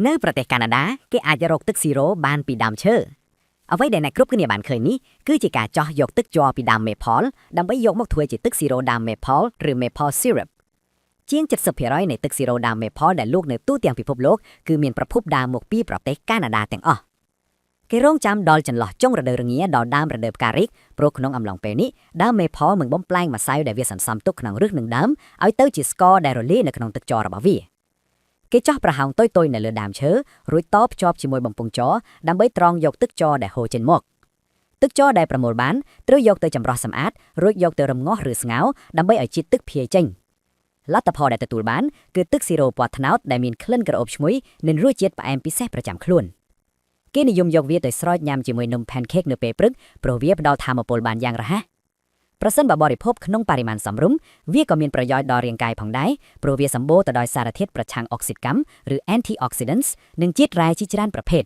នៅប្រទេសកាណាដាគេអាចរកទឹកស៊ីរ៉ូបានពីដើមឈើអ្វីដែលអ្នកគ្រប់គ្នាបានឃើញនេះគឺជាការចោះយកទឹកជ័រពីដើម maple ដើម្បីយកមកធ្វើជាទឹកស៊ីរ៉ូដើម maple ឬ maple syrup ជាង 70% នៃទឹកស៊ីរ៉ូដើម maple ដែលលក់នៅទូទាំងពិភពលោកគឺមានប្រភពដើមមកពីប្រទេសកាណាដាទាំងអស់គេរងចាំដល់ចន្លោះចុងរដូវរងាដល់ដើមរដូវផ្ការីកព្រោះក្នុងអំឡុងពេលនេះដើម maple នឹងបំផ្លាញម្សៅដែលវាសន្សំទុកក្នុងឫសនិងដើមឲ្យទៅជាស្ករដែលរលាយនៅក្នុងទឹកជ័ររបស់វាគេចោះប្រហោងតុយៗនៅលើដើមឈើរួចតភ្ជាប់ជាមួយបំពង់ជ័រដើម្បីត្រងយកទឹកជ័រដែលហូរចេញមកទឹកជ័រដែលប្រមូលបានត្រូវយកទៅចម្រោះសម្អាតរួចយកទៅរំងាស់ឬស្ងោរដើម្បីឲ្យជាតិទឹកភាយចេញលទ្ធផលដែលទទួលបានគឺទឹកស៊ីរ៉ូពណ៌ត្នោតដែលមានក្លិនក្រអូបឈ្ងុយនិងរសជាតិផ្អែមពិសេសប្រចាំខ្លួនគេនិយមយកវាទៅស្រោចញ៉ាំជាមួយនំ pancake នៅពេលព្រឹកព្រោះវាផ្ដល់ថាមពលបានយ៉ាងរហ័សប្រសិនបើបរិភោគក្នុងបរិមាណសមរម្យវាក៏មានប្រយោជន៍ដល់រាងកាយផងដែរព្រោះវាសម្បូរទៅដោយសារធាតុប្រឆាំងអុកស៊ីតកម្មឬ antioxidants និងជាតិរ៉ែជាច្រើនប្រភេទ